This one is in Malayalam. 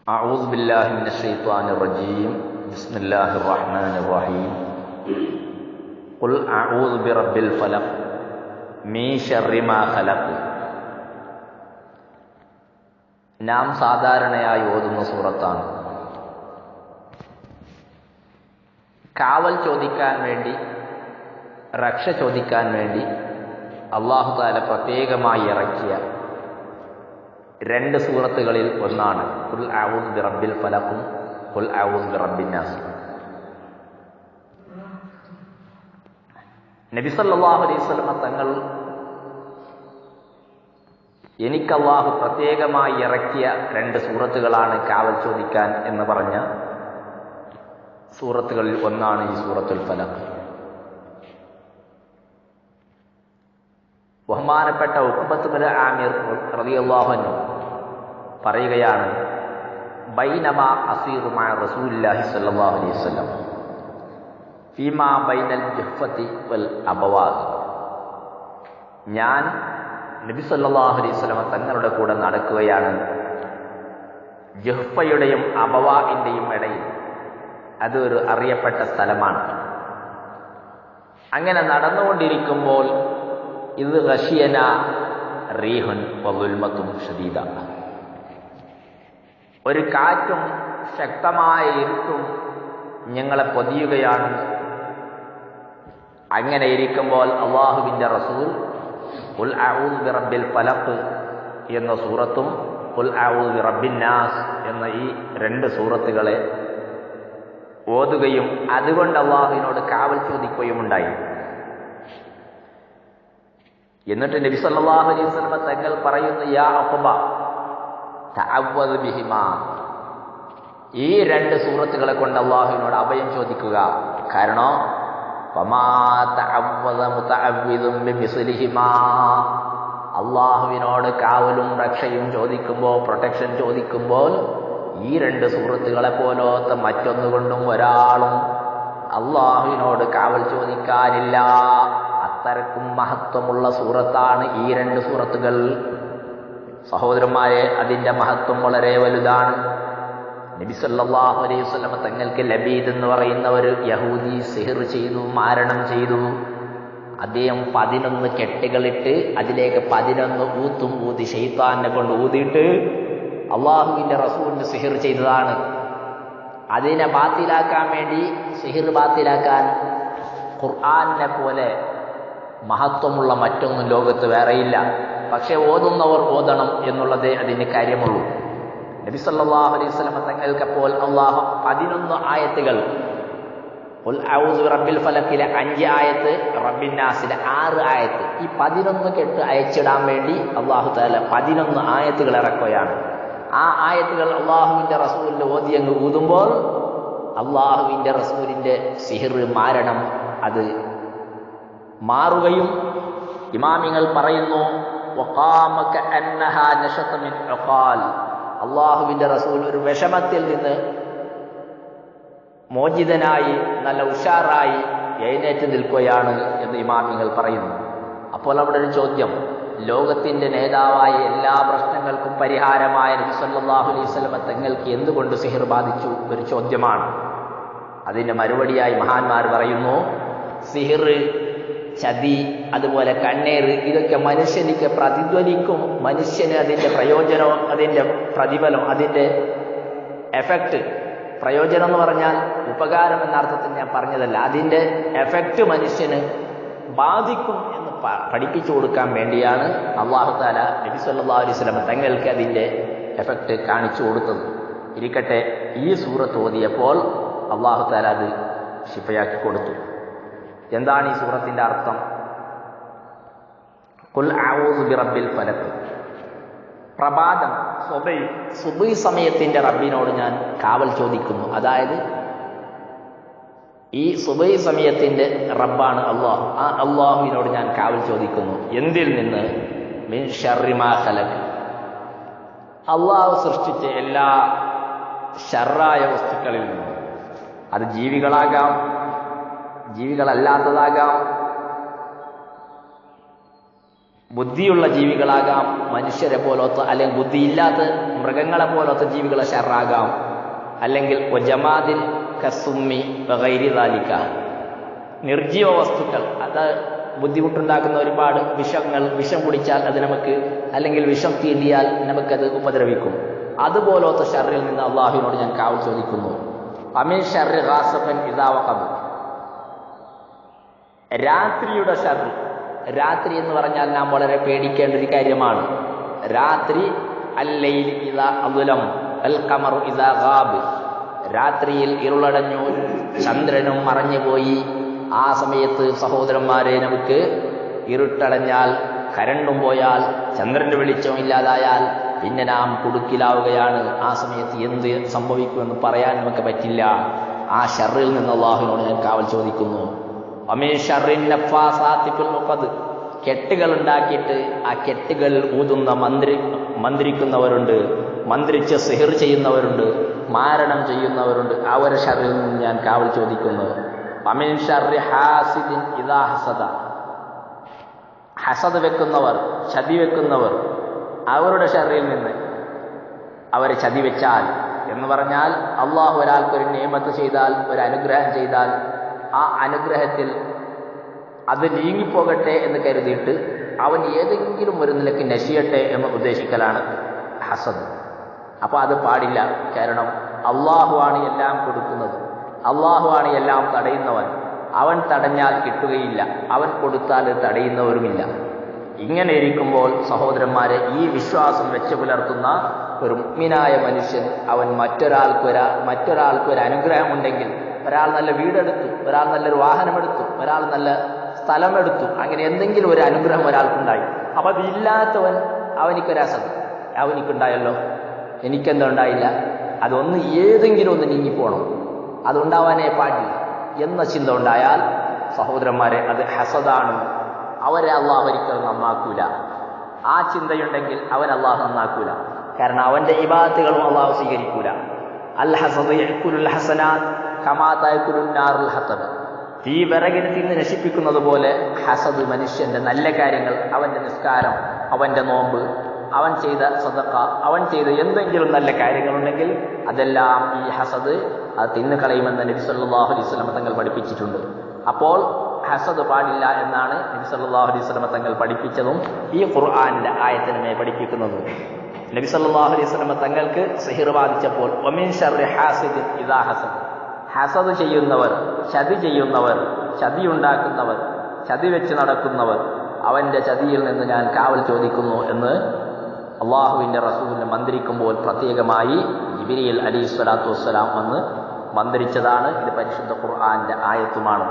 أعوذ بالله من الشيطان الرجيم بسم الله الرحمن الرحيم قل أعوذ برب الفلق من شر ما خلق. നാം സാധാരണയായി ഓതുന്ന സൂറത്താണ്. കാവൽ ചോദിക്കാൻ വേണ്ടി, രക്ഷ ചോദിക്കാൻ വേണ്ടി അല്ലാഹു തആല പ്രത്യേകമായി ഇറക്കിയ രണ്ട് സൂറത്തുകളിൽ ഒന്നാണ് ഖുൽ അഊദു ബിറബ്ബിൽ ഫലഖും ഖുൽ അഊദു ബിറബ്ബിൻ നാസ്. നബി സല്ലല്ലാഹു അലൈഹി വസല്ലം തങ്ങൾ എനിക്ക് അല്ലാഹു പ്രത്യേകമായി ഇറക്കിയ രണ്ട് സൂറത്തുകളാണ് കാവൽ ചോദിക്കാൻ എന്ന് പറഞ്ഞ സൂറത്തുകളിൽ ഒന്നാണ് ഈ സൂറത്തുൽ ഫലഖ്. ബഹുമാനപ്പെട്ട ഉഖ്ബത്ത് ബിൻ ആമിർ റളിയല്ലാഹു അൻഹു പറയുകയാണ്, ബൈനമാ അസീറു മഅ റസൂലില്ലാഹി സ്വല്ലല്ലാഹു അലൈഹി വസല്ലം ഫീമാ ബൈനൽ ജുഹ്ഫത്തി വൽ അബവാദ്. ഞാൻ നബി സല്ലല്ലാഹു അലൈഹി വസല്ലം തങ്ങളുടെ കൂടെ നടക്കുകയാണ്. ജുഹ്ഫയുടെയും അബവാഇന്റെയും ഇടയിൽ അതൊരു അറിയപ്പെട്ട സ്ഥലമാണ്. അങ്ങനെ നടന്നുകൊണ്ടിരിക്കുമ്പോൾ ഇത് ഗശിയന റീഹുൻ വദുൽമത്തും ഷദീദ, ഒരു കാറ്റും ശക്തമായ ഇരുട്ടും ഞങ്ങളെ പൊതിയുകയാണ്. അങ്ങനെ ഇരിക്കുമ്പോൾ അല്ലാഹുവിന്റെ റസൂൽ ഖുൽ അഊദു ബിറബ്ബിൽ ഫലഖ് എന്ന സൂറത്തും ഖുൽ അഊദു ബിറബ്ബിൻ നാസ് എന്ന ഈ രണ്ട് സൂറത്തുകളെ ഓതുകയും അതുകൊണ്ട് അല്ലാഹുവിനോട് കാവൽ ചോദിക്കുകയും ഉണ്ടായി. എന്നിട്ട് നബി സല്ലല്ലാഹു അലൈഹി വസല്ലം തങ്ങൾ പറയുന്നു, യാ ഉഖബ തഅവ്വദ് ബിഹിമാ, ഈ രണ്ട് സൂറത്തുകളെ കൊണ്ട് അല്ലാഹുവിനോട് അഭയം ചോദിക്കുക. കാരണം ഫമാ തഅവ്വദ മുതഅവ്വിദുൻ ബിമിസ്ലിഹിമാ, അല്ലാഹുവിനോട് കാവലും രക്ഷയും ചോദിക്കുമ്പോൾ, പ്രൊട്ടക്ഷൻ ചോദിക്കുമ്പോൾ ഈ രണ്ട് സൂറത്തുകളെ പോലത്തെ മറ്റൊന്നുകൊണ്ടും ഒരാളും അല്ലാഹുവിനോട് കാവൽ ചോദിക്കാനില്ല. അത്രക്കും മഹത്വമുള്ള സൂറത്താണ് ഈ രണ്ട് സൂറത്തുകൾ. സഹോദരന്മാരെ, അതിന്റെ മഹത്വം വളരെ വലുതാണ്. നബി സല്ലല്ലാഹു അലൈഹി വസല്ലം തങ്ങൾക്ക് ലബീദ് എന്ന് പറയുന്ന ഒരു യഹൂദി സിഹർ ചെയ്തു, മാരണം ചെയ്തു. അദ്ദേഹം 11 കെട്ടുകളിട്ട് അതിലേക്ക് 11 ഊത്തും ഊതി ശൈത്താനെ കൊണ്ട് ഊതിയിട്ട് അള്ളാഹുവിന്റെ റസൂലിന് സിഹർ ചെയ്തതാണ്. അതിനെ ബാത്തിലാക്കാൻ വേണ്ടി, സിഹർ ബാത്തിലാക്കാൻ ഖുർആനെ പോലെ മഹത്വമുള്ള മറ്റൊന്നും ലോകത്ത് വേറെയില്ല. പക്ഷെ ഓതുന്നവർ ഓതണം എന്നുള്ളതേ അതിന് കാര്യമുള്ളൂ. നബി സല്ലല്ലാഹു അലൈഹി വസല്ലം തങ്ങൾക്കപ്പോൾ അള്ളാഹു 11 ആയത്തുകൾ, ഖുൽ അഊദു ബിറബ്ബിൽ ഫലഖിലെ 5 ആയത്ത്, റബ്ബിൻ നാസിലെ 6 ആയത്ത്, ഈ 11 കെട്ട് അയച്ചിടാൻ വേണ്ടി അള്ളാഹു തആല 11 ആയത്തുകൾ ഇറക്കുകയാണ്. ആ ആയത്തുകൾ അള്ളാഹുവിന്റെ റസൂലിന്റെ ഓതിയങ്ങ് ഊതുമ്പോൾ അള്ളാഹുവിന്റെ റസൂലിന്റെ സിഹർ, മാരണം അത് മാറുകയും, ഇമാമിങ്ങൾ പറയുന്നു വഖാമക അന്നഹാ നശത മിൻ ഉഖാൽ, അള്ളാഹുവിന്റെ റസൂൽ ഒരു വിഷമത്തിൽ നിന്ന് മോചിതനായി നല്ല ഉഷാറായി എഴുന്നേറ്റ് നിൽക്കുകയാണ് എന്ന് ഇമാമിങ്ങൾ പറയുന്നു. അപ്പോൾ അവിടെ ഒരു ചോദ്യം, ലോകത്തിന്റെ നേതാവായ എല്ലാ പ്രശ്നങ്ങൾക്കും പരിഹാരമായ നബി സല്ലല്ലാഹു അലൈഹി വസല്ലം തങ്ങൾക്ക് എന്തുകൊണ്ട് സിഹർ ബാധിച്ചു? ഒരു ചോദ്യമാണ്. അതിന് മറുപടിയായി മഹാന്മാർ പറയുന്നു, സിഹർ, ചതി, അതുപോലെ കണ്ണേറ്, ഇതൊക്കെ മനുഷ്യനിക്ക് പ്രതിധ്വനിക്കും. മനുഷ്യന് അതിന്റെ പ്രയോജനവും അതിന്റെ പ്രതിഫലം, അതിന്റെ എഫക്റ്റ്, പ്രയോജനം എന്ന് പറഞ്ഞാൽ ഉപകാരം എന്ന അർത്ഥത്തിൽ ഞാൻ പറഞ്ഞതല്ല, അതിന്റെ എഫക്റ്റ് മനുഷ്യന് ബാധിക്കും എന്ന് പഠിപ്പിച്ചു കൊടുക്കാൻ വേണ്ടിയാണ് അല്ലാഹു തആല നബി സല്ലല്ലാഹു അലൈഹി വസല്ലം തങ്ങൾക്ക് അതിന്റെ എഫക്റ്റ് കാണിച്ചു കൊടുത്തത്. ഇരിക്കട്ടെ, ഈ സൂറത്ത് ഓതിയപ്പോൾ അല്ലാഹു തആല അത് ശിഫയാക്കി കൊടുത്തു. എന്താണ് ഈ സൂറത്തിന്റെ അർത്ഥം? ഖുൽ അഊദു ബിറബ്ബിൽ ഫലഖ്, പ്രഭാതം സുബഹി സമയത്തിന്റെ റബ്ബിനോട് ഞാൻ കാവൽ ചോദിക്കുന്നു. അതായത് ഈ സുബഹി സമയത്തിന്റെ റബ്ബാണ് അല്ലാഹു, ആ അല്ലാഹുവിനോട് ഞാൻ കാവൽ ചോദിക്കുന്നു. എന്തിൽ നിന്ന്? മിൻ ശർരി മാ ഖലഖ്, അല്ലാഹു സൃഷ്ടിച്ച എല്ലാ ശർറായ വസ്തുക്കളിൽ നിന്ന്. അത് ജീവികളാകാം, ജീവികളല്ലാത്തതാകാം, ബുദ്ധിയുള്ള ജീവികളാകാം, മനുഷ്യരെ പോലത്തെ അല്ലെങ്കിൽ ബുദ്ധിയില്ലാത്ത മൃഗങ്ങളെ പോലത്തെ ജീവികളെ ഷർറാകാം. അല്ലെങ്കിൽ ജമാദിൻ കസുമ്മി വഗൈരി ദാലിക, നിർജീവ വസ്തുക്കൾ, അത് ബുദ്ധിമുട്ടുണ്ടാക്കുന്ന ഒരുപാട് വിഷം കുടിച്ചാൽ അത് നമുക്ക്, അല്ലെങ്കിൽ വിഷം തീണ്ടിയാൽ നമുക്കത് ഉപദ്രവിക്കും. അതുപോലത്തെ ഷർറിൽ നിന്ന് അള്ളാഹുവിനോട് ഞാൻ കാവൽ ചോദിക്കുന്നു. അമിൻ ഷർറി ഗാസിഖിൻ ഇദാ വഖബ്, രാത്രിയുടെ ഷർറ്. രാത്രി എന്ന് പറഞ്ഞാൽ നാം വളരെ പേടിക്കേണ്ട ഒരു കാര്യമാണ്. രാത്രി അല്ലൈൽ ഇദാ അദ്ലം അൽ ഖമറു ഇദാ ഗാബ്, രാത്രിയിൽ ഇരുളടഞ്ഞു, ചന്ദ്രനും മറഞ്ഞുപോയി. ആ സമയത്ത് സഹോദരന്മാരെ, നമുക്ക് ഇരുട്ടടഞ്ഞാൽ, കരണ്ടും പോയാൽ, ചന്ദ്രന്റെ വെളിച്ചം ഇല്ലാതായാൽ പിന്നെ നാം കുടുക്കിലാവുകയാണ്. ആ സമയത്ത് എന്ത് സംഭവിക്കുമെന്ന് പറയാൻ നമുക്ക് പറ്റില്ല. ആ ഷർറിൽ നിന്ന് അല്ലാഹുവിനോട് ഞാൻ കാവൽ ചോദിക്കുന്നു. അമീൻ ഷർറിൻ നഫാസാത്തി ഫിൽ ഉഖദ്, കെട്ടുകൾ ഉണ്ടാക്കിയിട്ട് ആ കെട്ടുകൾ ഊതുന്ന മന്ത്രിക്കുന്നവരുണ്ട്, മന്ത്രിച്ച് സിഹിർ ചെയ്യുന്നവരുണ്ട്, മാരണം ചെയ്യുന്നവരുണ്ട്. അവരുടെ ഷർറിൽ നിന്ന് ഞാൻ കാവൽ ചോദിക്കുന്നു. അമീൻ ഷർറി ഹാസിദിൻ ഇദാ ഹസദ, ഹസദ് വെക്കുന്നവർ, ചതി വെക്കുന്നവർ, അവരുടെ ഷർറിൽ നിന്ന്. അവരെ ചതി വെച്ചാൽ എന്ന് പറഞ്ഞാൽ, അള്ളാഹു ഒരാൾക്കൊരു നിയമത്ത് ചെയ്താൽ, ഒരു അനുഗ്രഹം ചെയ്താൽ, ആ അനുഗ്രഹത്തിൽ അത് നീങ്ങിപ്പോകട്ടെ എന്ന് കരുതിയിട്ട് അവൻ ഏതെങ്കിലും ഒരു നിലയ്ക്ക് നശിയട്ടെ എന്ന് ഉദ്ദേശിക്കലാണ് ഹസദ്. അപ്പോൾ അത് പാടില്ല. കാരണം അള്ളാഹു ആണ് എല്ലാം കൊടുക്കുന്നത്, അള്ളാഹു ആണ് എല്ലാം തടയുന്നവൻ. അവൻ തടഞ്ഞാൽ കിട്ടുകയില്ല, അവൻ കൊടുത്താൽ തടയുന്നവരുമില്ല. ഇങ്ങനെ ഇരിക്കുമ്പോൾ സഹോദരന്മാരെ, ഈ വിശ്വാസം വെച്ച് പുലർത്തുന്ന ഒരു മുഅ്മിനായ മനുഷ്യൻ, അവൻ മറ്റൊരാൾക്കൊരു അനുഗ്രഹമുണ്ടെങ്കിൽ, ഒരാൾ നല്ല വീടെടുത്തു, ഒരാൾ നല്ലൊരു വാഹനമെടുത്തു, ഒരാൾ നല്ല സ്ഥലമെടുത്തു, അങ്ങനെ എന്തെങ്കിലും ഒരു അനുഗ്രഹം ഒരാൾക്കുണ്ടായി. അപ്പം അതില്ലാത്തവൻ, അവനിക്കൊരസത് അവനിക്കുണ്ടായല്ലോ, എനിക്കെന്താ ഉണ്ടായില്ല, അതൊന്ന് ഏതെങ്കിലും ഒന്ന് നീങ്ങിപ്പോണം, അതുണ്ടാവാനേ പാടില്ല എന്ന ചിന്ത ഉണ്ടായാൽ സഹോദരന്മാരെ, അത് ഹസദാണ്. അവരെ അള്ളാഹു ഒരിക്കലും നന്നാക്കൂല. ആ ചിന്തയുണ്ടെങ്കിൽ അവൻ അള്ളാഹു നന്നാക്കൂല. കാരണം അവന്റെ ഇബാദത്തുകളും അള്ളാഹു സ്വീകരിക്കൂല. അൽ ഹസദ് യഅ്കുലുൽ ഹസനാത്ത് കമാ തഅ്കുലുൻ നാറുൽ ഹതബ്, തീ വിറകിനെ തിന്ന് നശിപ്പിക്കുന്നത് പോലെ ഹസദ് മനുഷ്യന്റെ നല്ല കാര്യങ്ങൾ, അവന്റെ നിസ്കാരം, അവന്റെ നോമ്പ്, അവൻ ചെയ്ത സദഖ, അവൻ ചെയ്ത എന്തെങ്കിലും നല്ല കാര്യങ്ങളുണ്ടെങ്കിൽ അതെല്ലാം ഈ ഹസദ് അത് തിന്നുകളയുമെന്ന് നബി സല്ലല്ലാഹു അലൈഹി വസല്ലം തങ്ങൾ പഠിപ്പിച്ചിട്ടുണ്ട്. അപ്പോൾ ഹസദ് പാടില്ല എന്നാണ് നബി സല്ലല്ലാഹു അലൈഹി വസല്ലം തങ്ങൾ പഠിപ്പിച്ചതും ഈ ഖുർആനിലെ ആയത്തിനെ പഠിപ്പിക്കുന്നതും. നബി സല്ലല്ലാഹു അലൈഹി വസല്ലം തങ്ങൾക്ക് സിഹിർ ബാധിച്ചപ്പോൾ വമിൻ ശർരി ഹാസിദിൻ ഇദാ ഹസദ്, ഹസദ് ചെയ്യുന്നവർ, ചതി ചെയ്യുന്നവർ, ചതിയുണ്ടാക്കുന്നവർ, ചതി വെച്ച് നടക്കുന്നവർ, അവന്റെ ചതിയിൽ നിന്ന് ഞാൻ കാവൽ ചോദിക്കുന്നു എന്ന് അള്ളാഹുവിന്റെ റസൂലിനെ മന്ത്രിക്കുമ്പോൾ പ്രത്യേകമായി ജിബ്രീൽ അലൈഹിസ്സലാത്തു വസ്സലാം വന്ന് മന്ത്രിച്ചതാണ്. ഇത് പരിശുദ്ധ ഖുർആന്റെ ആയത്തുമാണ്.